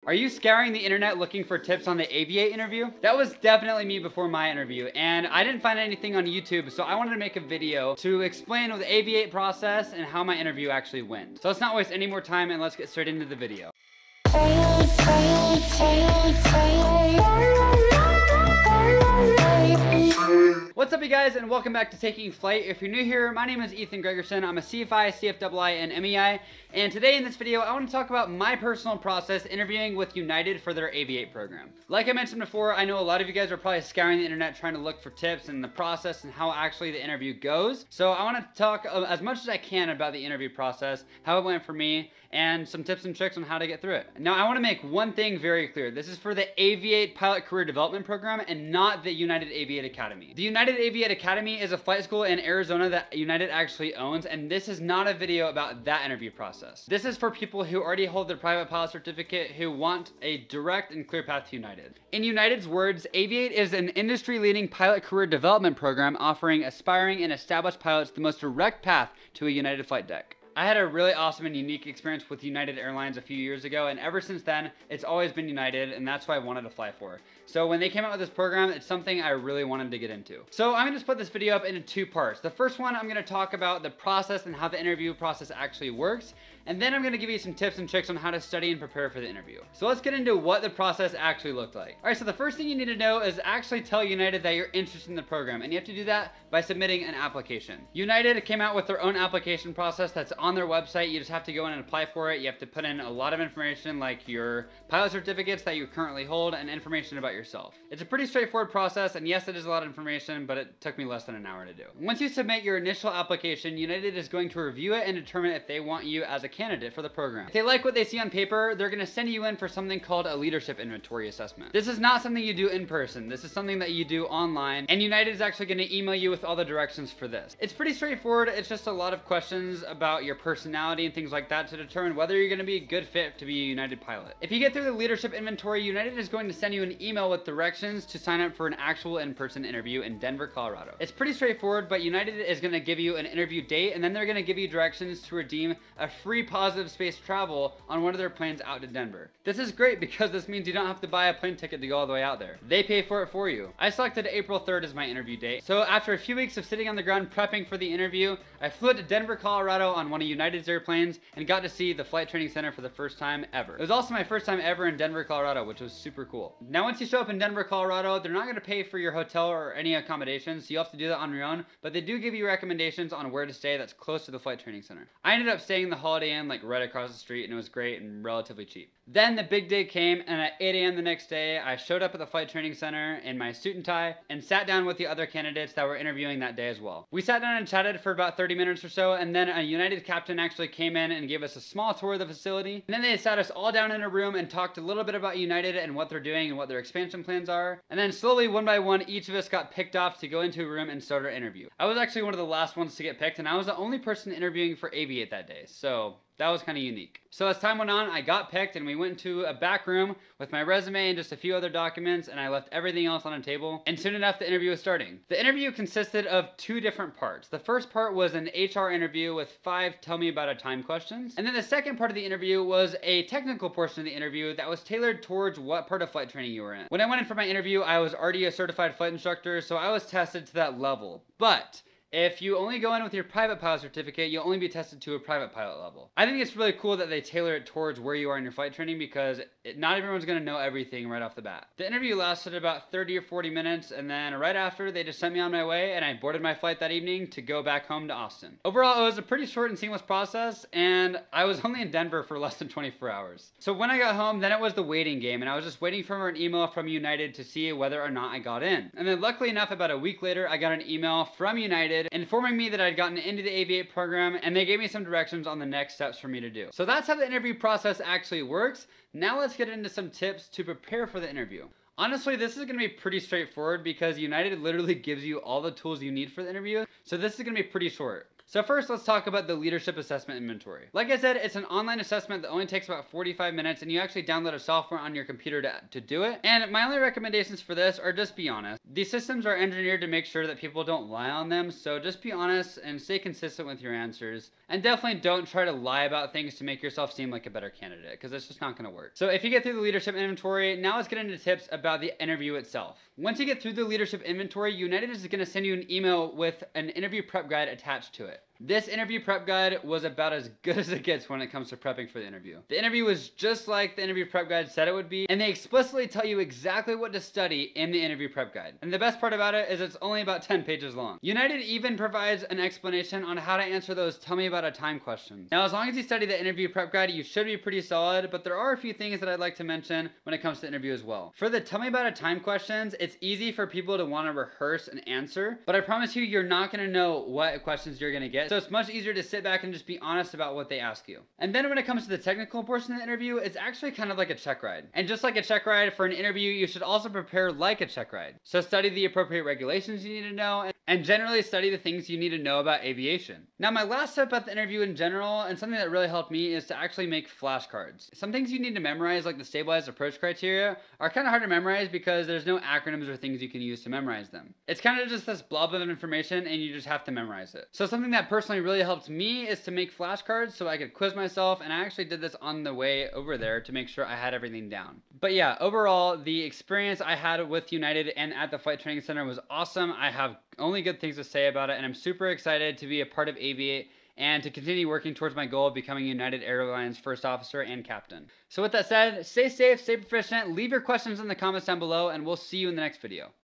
Are you scouring the internet looking for tips on the Aviate interview? That was definitely me before my interview, and I didn't find anything on YouTube, so I wanted to make a video to explain the Aviate process and how my interview actually went. So let's not waste any more time and let's get straight into the video. What's up you guys, and welcome back to Taking Flight. If you're new here, my name is Ethan Gregerson. I'm a CFI, CFII, and MEI, and today in this video I want to talk about my personal process interviewing with United for their Aviate program. Like I mentioned before, I know a lot of you guys are probably scouring the internet trying to look for tips and the process and how actually the interview goes. So I want to talk as much as I can about the interview process, how it went for me, and some tips and tricks on how to get through it. Now I want to make one thing very clear. This is for the Aviate Pilot Career Development Program and not the United Aviate Academy. The United Aviate Academy is a flight school in Arizona that United actually owns, and this is not a video about that interview process. This is for people who already hold their private pilot certificate who want a direct and clear path to United. In United's words, Aviate is an industry-leading pilot career development program offering aspiring and established pilots the most direct path to a United flight deck. I had a really awesome and unique experience with United Airlines a few years ago, and ever since then, it's always been United, and that's what I wanted to fly for. So when they came out with this program, it's something I really wanted to get into. So I'm going to split this video up into two parts. The first one, I'm going to talk about the process and how the interview process actually works, and then I'm going to give you some tips and tricks on how to study and prepare for the interview. So let's get into what the process actually looked like. Alright, so the first thing you need to know is actually tell United that you're interested in the program, and you have to do that by submitting an application. United came out with their own application process that's on their website. You just have to go in and apply for it. You have to put in a lot of information like your pilot certificates that you currently hold and information about yourself. It's a pretty straightforward process, and yes, it is a lot of information, but it took me less than an hour to do. Once you submit your initial application, United is going to review it and determine if they want you as a candidate for the program. If they like what they see on paper, they're going to send you in for something called a leadership inventory assessment. This is not something you do in person. This is something that you do online, and United is actually going to email you with all the directions for this. It's pretty straightforward. It's just a lot of questions about your personality and things like that to determine whether you're going to be a good fit to be a United pilot. If you get through the leadership inventory, United is going to send you an email with directions to sign up for an actual in-person interview in Denver, Colorado. It's pretty straightforward, but United is going to give you an interview date, and then they're going to give you directions to redeem a free positive space travel on one of their planes out to Denver. This is great because this means you don't have to buy a plane ticket to go all the way out there. They pay for it for you. I selected April 3rd as my interview date. So after a few weeks of sitting on the ground prepping for the interview, I flew to Denver, Colorado on one of United's airplanes and got to see the flight training center for the first time ever. It was also my first time ever in Denver, Colorado, which was super cool. Now once you show up in Denver, Colorado, they're not going to pay for your hotel or any accommodations, so you have to do that on your own, but they do give you recommendations on where to stay that's close to the flight training center. I ended up staying in the Holiday Inn like right across the street, and it was great and relatively cheap. Then the big day came, and at 8 a.m. the next day, I showed up at the flight training center in my suit and tie and sat down with the other candidates that were interviewing that day as well. We sat down and chatted for about 30 minutes or so, and then a United captain actually came in and gave us a small tour of the facility. And then they sat us all down in a room and talked a little bit about United and what they're doing and what their expansion plans are. And then slowly, one by one, each of us got picked off to go into a room and start our interview. I was actually one of the last ones to get picked, and I was the only person interviewing for Aviate that day, so that was kind of unique. So as time went on, I got picked and we went to a back room with my resume and just a few other documents, and I left everything else on a table, and soon enough the interview was starting. The interview consisted of two different parts. The first part was an HR interview with 5 tell me about a time questions, and then the second part of the interview was a technical portion of the interview that was tailored towards what part of flight training you were in. When I went in for my interview, I was already a certified flight instructor, so I was tested to that level. But if you only go in with your private pilot certificate, you'll only be tested to a private pilot level. I think it's really cool that they tailor it towards where you are in your flight training because not everyone's going to know everything right off the bat. The interview lasted about 30 or 40 minutes, and then right after, they just sent me on my way, and I boarded my flight that evening to go back home to Austin. Overall, it was a pretty short and seamless process, and I was only in Denver for less than 24 hours. So when I got home, then it was the waiting game, and I was just waiting for an email from United to see whether or not I got in. And then luckily enough, about a week later, I got an email from United informing me that I'd gotten into the Aviate program, and they gave me some directions on the next steps for me to do. So that's how the interview process actually works. Now let's get into some tips to prepare for the interview. Honestly, this is going to be pretty straightforward because United literally gives you all the tools you need for the interview, so this is going to be pretty short. So first, let's talk about the leadership assessment inventory. Like I said, it's an online assessment that only takes about 45 minutes, and you actually download a software on your computer to do it. And my only recommendations for this are just be honest. These systems are engineered to make sure that people don't lie on them, so just be honest and stay consistent with your answers. And definitely don't try to lie about things to make yourself seem like a better candidate, because it's just not going to work. So if you get through the leadership inventory, now let's get into tips about the interview itself. Once you get through the leadership inventory, United is going to send you an email with an interview prep guide attached to it. This interview prep guide was about as good as it gets when it comes to prepping for the interview. The interview was just like the interview prep guide said it would be, and they explicitly tell you exactly what to study in the interview prep guide. And the best part about it is it's only about 10 pages long. United even provides an explanation on how to answer those tell me about a time questions. Now, as long as you study the interview prep guide, you should be pretty solid, but there are a few things that I'd like to mention when it comes to interview as well. For the tell me about a time questions, it's easy for people to want to rehearse an answer, but I promise you, you're not going to know what questions you're going to get. So it's much easier to sit back and just be honest about what they ask you. And then when it comes to the technical portion of the interview, it's actually kind of like a check ride. And just like a check ride for an interview, you should also prepare like a check ride. So study the appropriate regulations you need to know, and generally study the things you need to know about aviation. Now, my last tip about the interview in general, and something that really helped me, is to actually make flashcards. Some things you need to memorize, like the stabilized approach criteria, are kind of hard to memorize because there's no acronyms or things you can use to memorize them. It's kind of just this blob of information, and you just have to memorize it. So something that personally really helped me is to make flashcards so I could quiz myself, and I actually did this on the way over there to make sure I had everything down. But yeah, overall, the experience I had with United and at the Flight Training Center was awesome. I have only good things to say about it, and I'm super excited to be a part of Aviate and to continue working towards my goal of becoming United Airlines first officer and captain. So with that said, stay safe, stay proficient, leave your questions in the comments down below, and we'll see you in the next video.